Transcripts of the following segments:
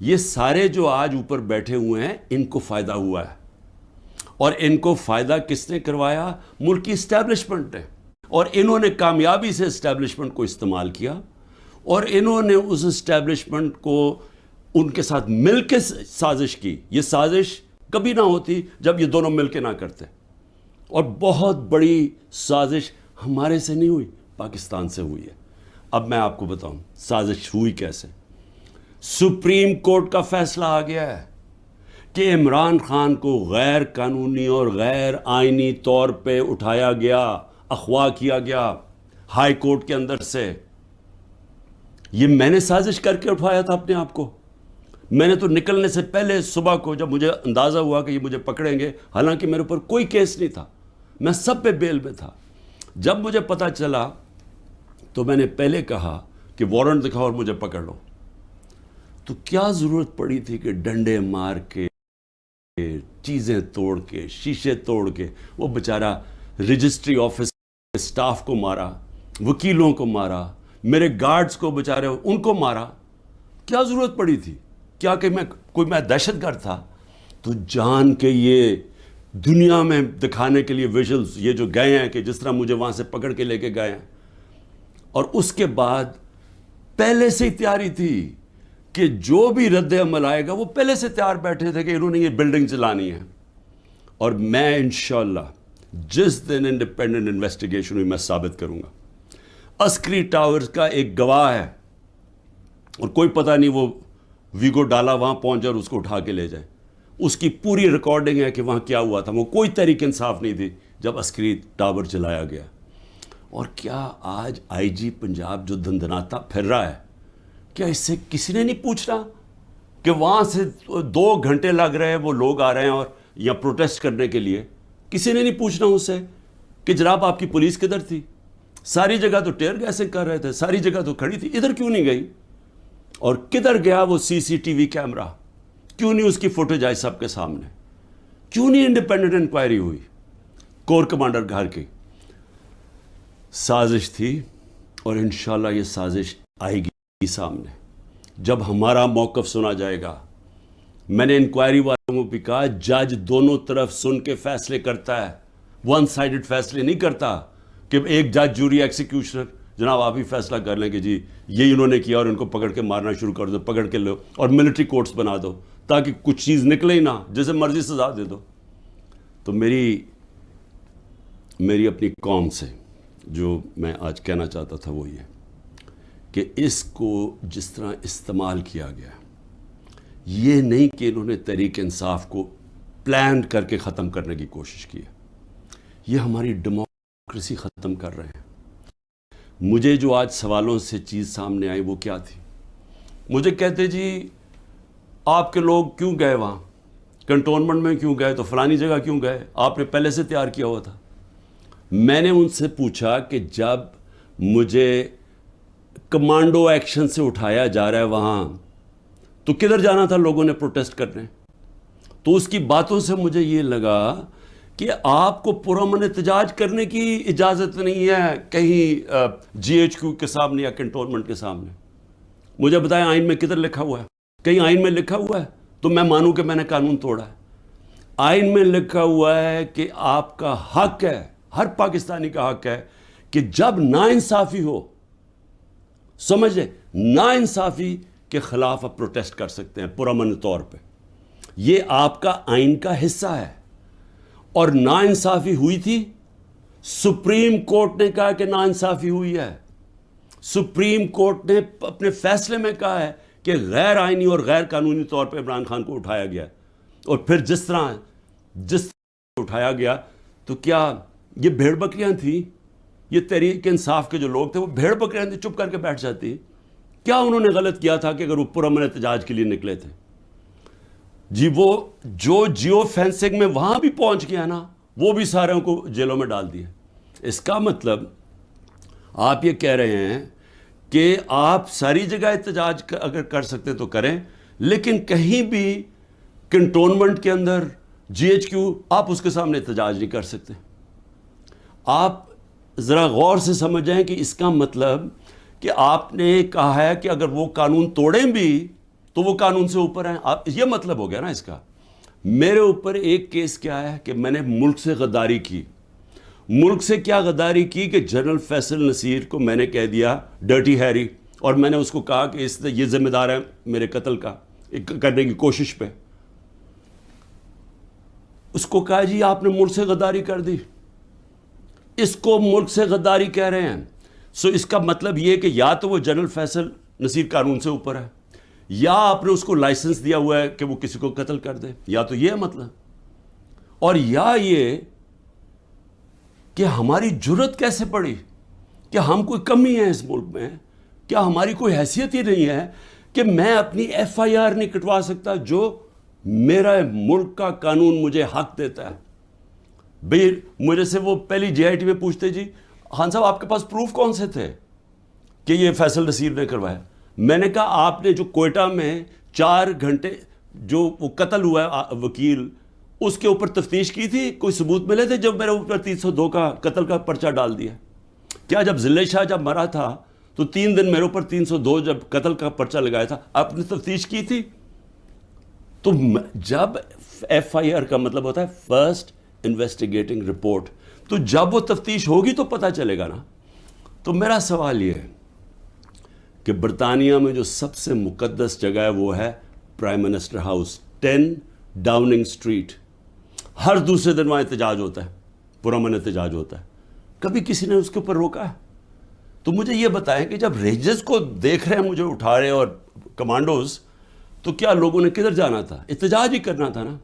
یہ سارے جو آج اوپر بیٹھے ہوئے ہیں ان کو فائدہ ہوا ہے، اور ان کو فائدہ کس نے کروایا؟ ملک کی اسٹیبلشمنٹ نے، اور انہوں نے کامیابی سے اسٹیبلشمنٹ کو استعمال کیا، اور انہوں نے اس اسٹیبلشمنٹ کو ان کے ساتھ مل کے سازش کی۔ یہ سازش کبھی نہ ہوتی جب یہ دونوں مل کے نہ کرتے، اور بہت بڑی سازش ہمارے سے نہیں ہوئی، پاکستان سے ہوئی ہے۔ اب میں آپ کو بتاؤں سازش ہوئی کیسے۔ سپریم کورٹ کا فیصلہ آ گیا ہے کہ عمران خان کو غیر قانونی اور غیر آئینی طور پہ اٹھایا گیا، اغوا کیا گیا ہائی کورٹ کے اندر سے۔ یہ میں نے سازش کر کے اٹھایا تھا اپنے آپ کو۔ میں نے تو نکلنے سے پہلے صبح کو جب مجھے اندازہ ہوا کہ یہ مجھے پکڑیں گے، حالانکہ میرے اوپر کوئی کیس نہیں تھا، میں سب پہ بیل میں تھا، جب مجھے پتہ چلا تو میں نے پہلے کہا کہ وارنٹ دکھاؤ اور مجھے پکڑ لو۔ تو کیا ضرورت پڑی تھی کہ ڈنڈے مار کے، چیزیں توڑ کے، شیشے توڑ کے، وہ بیچارہ رجسٹری آفس کے سٹاف کو مارا، وکیلوں کو مارا، میرے گارڈز کو بیچارے ان کو مارا۔ کیا ضرورت پڑی تھی؟ کیا کہ میں دہشت گرد تھا؟ تو جان کے یہ دنیا میں دکھانے کے لیے ویژلز یہ جو گئے ہیں کہ جس طرح مجھے وہاں سے پکڑ کے لے کے گئے ہیں، اور اس کے بعد پہلے سے ہی تیاری تھی کہ جو بھی رد عمل آئے گا وہ پہلے سے تیار بیٹھے تھے کہ انہوں نے یہ بلڈنگ چلانی ہے۔ اور میں انشاءاللہ جس دن انڈیپینڈنٹ انویسٹیگیشن ہوئی میں ثابت کروں گا۔ عسکری ٹاورز کا ایک گواہ ہے، اور کوئی پتہ نہیں وہ ویگو ڈالا وہاں پہنچ جائے اور اس کو اٹھا کے لے جائے، اس کی پوری ریکارڈنگ ہے کہ وہاں کیا ہوا تھا۔ وہ کوئی تحریک انصاف نہیں تھی جب عسکری ٹاور چلایا گیا۔ اور کیا آج آئی جی پنجاب جو دندناتا پھر رہا ہے، کیا اس سے کسی نے نہیں پوچھنا کہ وہاں سے 2 گھنٹے لگ رہے ہیں وہ لوگ آ رہے ہیں اور یا پروٹیسٹ کرنے کے لیے؟ کسی نے نہیں پوچھنا اس سے کہ جناب آپ کی پولیس کدھر تھی؟ ساری جگہ تو ٹیئر گیسنگ کر رہے تھے، ساری جگہ تو کھڑی تھی، ادھر کیوں نہیں گئی؟ اور کدھر گیا وہ سی سی ٹی وی کیمرہ؟ کیوں نہیں اس کی فوٹیج آئی سب کے سامنے؟ کیوں نہیں انڈیپینڈنٹ انکوائری ہوئی؟ کور کمانڈر گھر کی سازش تھی، اور انشاءاللہ یہ سازش آئے گی سامنے جب ہمارا موقف سنا جائے گا۔ میں نے انکوائری والوں کو بھی کہا جج دونوں طرف سن کے فیصلے کرتا ہے، ون سائیڈڈ فیصلے نہیں کرتا کہ ایک جج جوری ایکسیکیوشنر جناب آپ ہی فیصلہ کر لیں کہ جی یہ انہوں نے کیا اور ان کو پکڑ کے مارنا شروع کر دو، پکڑ کے لو اور ملٹری کورٹس بنا دو تاکہ کچھ چیز نکلے ہی نہ، جیسے مرضی سزا دے دو۔ تو میری اپنی قوم سے جو میں آج کہنا چاہتا تھا وہ یہ کہ اس کو جس طرح استعمال کیا گیا، یہ نہیں کہ انہوں نے تحریک انصاف کو پلان کر کے ختم کرنے کی کوشش کی ہے، یہ ہماری ڈیموکریسی ختم کر رہے ہیں۔ مجھے جو آج سوالوں سے چیز سامنے آئی وہ کیا تھی؟ مجھے کہتے جی آپ کے لوگ کیوں گئے وہاں، کنٹونمنٹ میں کیوں گئے، تو فلانی جگہ کیوں گئے، آپ نے پہلے سے تیار کیا ہوا تھا۔ میں نے ان سے پوچھا کہ جب مجھے کمانڈو ایکشن سے اٹھایا جا رہا ہے وہاں، تو کدھر جانا تھا لوگوں نے پروٹیسٹ کرنے؟ تو اس کی باتوں سے مجھے یہ لگا کہ آپ کو پرامن احتجاج کرنے کی اجازت نہیں ہے کہیں جی ایچ کیو کے سامنے یا کنٹونمنٹ کے سامنے۔ مجھے بتائیں آئین میں کدھر لکھا ہوا ہے؟ کہیں آئین میں لکھا ہوا ہے تو میں مانوں کہ میں نے قانون توڑا ہے؟ آئین میں لکھا ہوا ہے کہ آپ کا حق ہے، ہر پاکستانی کا حق ہے کہ جب ناانصافی ہو، سمجھے، ناانصافی کے خلاف آپ پروٹیسٹ کر سکتے ہیں پرامن طور پہ، یہ آپ کا آئین کا حصہ ہے۔ اور ناانصافی ہوئی تھی، سپریم کورٹ نے کہا کہ ناانصافی ہوئی ہے، سپریم کورٹ نے اپنے فیصلے میں کہا ہے کہ غیر آئینی اور غیر قانونی طور پہ عمران خان کو اٹھایا گیا، اور پھر جس طرح اٹھایا گیا تو کیا یہ بھیڑ بکریاں تھیں؟ یہ تحریک انصاف کے جو لوگ تھے وہ بھیڑ بکریاں تھیں، چپ کر کے بیٹھ جاتی؟ کیا انہوں نے غلط کیا تھا کہ اگر وہ پرامن احتجاج کے لیے نکلے تھے؟ جی وہ جو جیو فینسنگ میں وہاں بھی پہنچ گیا نا، وہ بھی ساروں کو جیلوں میں ڈال دیا۔ اس کا مطلب آپ یہ کہہ رہے ہیں کہ آپ ساری جگہ احتجاج اگر کر سکتے تو کریں، لیکن کہیں بھی کنٹونمنٹ کے اندر جی ایچ کیو آپ اس کے سامنے احتجاج نہیں کر سکتے۔ آپ ذرا غور سے سمجھ جائیں کہ اس کا مطلب کہ آپ نے کہا ہے کہ اگر وہ قانون توڑیں بھی تو وہ قانون سے اوپر ہیں. آپ یہ مطلب ہو گیا نا اس کا. میرے اوپر ایک کیس کیا ہے کہ میں نے ملک سے غداری کی. ملک سے کیا غداری کی کہ جنرل فیصل نصیر کو میں نے کہہ دیا ڈرٹی ہیری, اور میں نے اس کو کہا کہ اس یہ ذمہ دار ہے میرے قتل کا کرنے کی کوشش پہ. اس کو کہا جی آپ نے ملک سے غداری کر دی. اس کو ملک سے غداری کہہ رہے ہیں. سو اس کا مطلب یہ کہ یا تو وہ جنرل فیصل نصیر قانون سے اوپر ہے, یا آپ نے اس کو لائسنس دیا ہوا ہے کہ وہ کسی کو قتل کر دے, یا تو یہ مطلب, اور یا یہ کہ ہماری جرت کیسے پڑی, کہ ہم کوئی کمی ہے اس ملک میں, کیا ہماری کوئی حیثیت ہی نہیں ہے کہ میں اپنی ایف آئی آر نہیں کٹوا سکتا جو میرا ملک کا قانون مجھے حق دیتا ہے. بھئی مجھے سے وہ پہلی جے آئی ٹی میں پوچھتے جی خان صاحب آپ کے پاس پروف کون سے تھے کہ یہ فیصل نصیر نے کروایا. میں نے کہا آپ نے جو کوئٹہ میں 4 گھنٹے جو وہ قتل ہوا ہے وکیل, اس کے اوپر تفتیش کی تھی, کوئی ثبوت ملے تھے جب میرے اوپر 302 کا قتل کا پرچہ ڈال دیا؟ کیا جب ضلع شاہ جب مرا تھا تو 3 دن میرے اوپر 302 جب قتل کا پرچہ لگایا تھا, آپ نے تفتیش کی تھی؟ تو جب ایف آئی آر کا مطلب ہوتا ہے فرسٹ انویسٹیگیٹنگ رپورٹ, تو جب وہ تفتیش ہوگی تو پتہ چلے گا نا. تو میرا سوال یہ ہے کہ برطانیہ میں جو سب سے مقدس جگہ ہے وہ ہے prime minister house, 10 Downing Street. ہر دوسرے دن وہاں احتجاج ہوتا ہے, پرامن احتجاج ہوتا ہے. کبھی کسی نے اس کے اوپر روکا ہے؟ تو مجھے یہ بتائیں کہ جب رینجرز کو دیکھ رہے ہیں مجھے اٹھا رہے اور کمانڈوز, تو کیا لوگوں نے کدھر جانا تھا؟ احتجاج ہی کرنا تھا نا.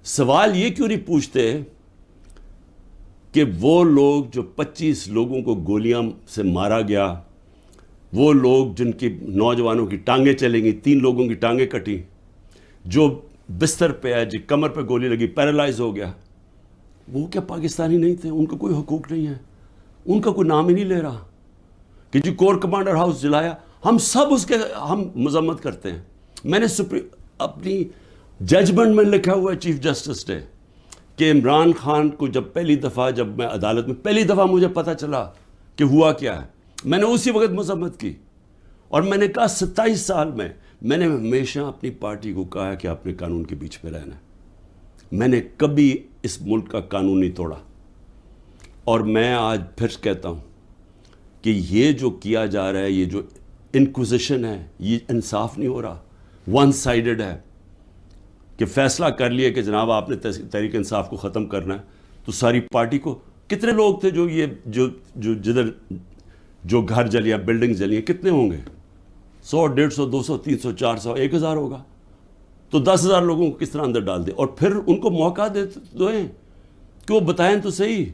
سوال یہ کیوں نہیں پوچھتے کہ وہ لوگ جو 25 لوگوں کو گولیاں سے مارا گیا, وہ لوگ جن کی نوجوانوں کی ٹانگیں چلیں گی, 3 لوگوں کی ٹانگیں کٹی, جو بستر پہ ہے, جی کمر پہ گولی لگی, پیرالائز ہو گیا, وہ کیا پاکستانی نہیں تھے؟ ان کا کوئی حقوق نہیں ہے, ان کا کوئی نام ہی نہیں لے رہا کہ جی کور کمانڈر ہاؤس جلایا. ہم سب اس کے ہم مذمت کرتے ہیں. میں نے اپنی ججمنٹ میں لکھا ہوا ہے چیف جسٹس نے کہ عمران خان کو جب پہلی دفعہ, جب میں عدالت میں پہلی دفعہ مجھے پتہ چلا کہ ہوا کیا ہے, میں نے اسی وقت مذمت کی. اور میں نے کہا 27 سال میں نے ہمیشہ اپنی پارٹی کو کہا ہے کہ آپ نے قانون کے بیچ پہ رہنا ہے. میں نے کبھی اس ملک کا قانون نہیں توڑا. اور میں آج پھر کہتا ہوں کہ یہ جو کیا جا رہا ہے, یہ جو انکوزیشن ہے, یہ انصاف نہیں ہو رہا, ون سائیڈڈ ہے. کہ فیصلہ کر لیا کہ جناب آپ نے تحریک انصاف کو ختم کرنا ہے, تو ساری پارٹی کو, کتنے لوگ تھے جو یہ جو جدھر جو گھر جلیا, بلڈنگ جلی, کتنے ہوں گے؟ 100 150 200 300 400 1000 ہوگا. تو 10,000 لوگوں کو کس طرح اندر ڈال دے, اور پھر ان کو موقع دیں کہ وہ بتائیں تو صحیح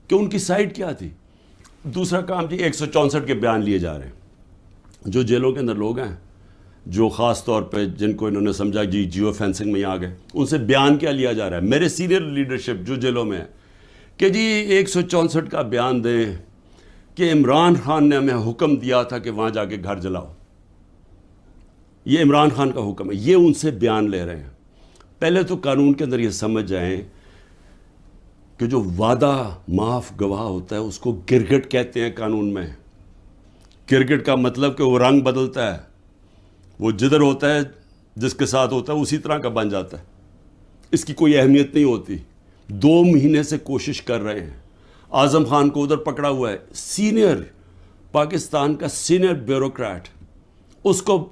کہ ان کی سائڈ کیا تھی. دوسرا کام جی 164 کے بیان لیے جا رہے ہیں. جو جیلوں کے اندر لوگ ہیں, جو خاص طور پہ جن کو انہوں نے سمجھا جی جیو فینسنگ میں آ گئے, ان سے بیان کیا لیا جا رہا ہے؟ میرے سینئر لیڈرشپ جو جیلوں میں ہے کہ جی 164 کا بیان دیں کہ عمران خان نے ہمیں حکم دیا تھا کہ وہاں جا کے گھر جلاؤ. یہ عمران خان کا حکم ہے, یہ ان سے بیان لے رہے ہیں. پہلے تو قانون کے اندر یہ سمجھ جائیں کہ جو وعدہ معاف گواہ ہوتا ہے اس کو گرگٹ کہتے ہیں قانون میں. گرگٹ کا مطلب کہ وہ رنگ بدلتا ہے, وہ جدھر ہوتا ہے جس کے ساتھ ہوتا ہے اسی طرح کا بن جاتا ہے, اس کی کوئی اہمیت نہیں ہوتی. 2 مہینے سے کوشش کر رہے ہیں. اعظم خان کو ادھر پکڑا ہوا ہے, سینئر پاکستان کا سینئر بیوروکریٹ, اس کو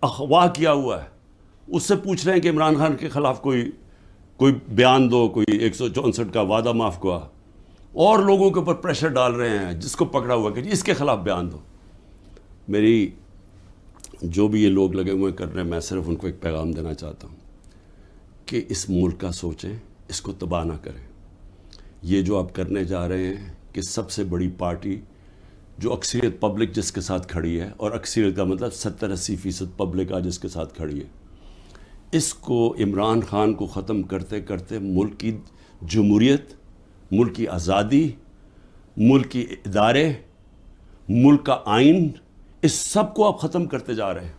اغوا کیا ہوا ہے. اس سے پوچھ رہے ہیں کہ عمران خان کے خلاف کوئی بیان دو, کوئی 164 کا وعدہ معاف گواہ, اور لوگوں کے اوپر پریشر ڈال رہے ہیں جس کو پکڑا ہوا کہ جی اس کے خلاف بیان دو. میری جو بھی یہ لوگ لگے ہوئے کر رہے ہیں, میں صرف ان کو ایک پیغام دینا چاہتا ہوں کہ اس ملک کا سوچیں, اس کو تباہ نہ کریں. یہ جو آپ کرنے جا رہے ہیں کہ سب سے بڑی پارٹی جو اکثریت پبلک جس کے ساتھ کھڑی ہے, اور اکثریت کا مطلب 70-80% پبلک آج جس کے ساتھ کھڑی ہے, اس کو عمران خان کو ختم کرتے کرتے ملک کی جمہوریت, ملک کی آزادی, ملک کی ادارے, ملک کا آئین, اس سب کو آپ ختم کرتے جا رہے ہیں.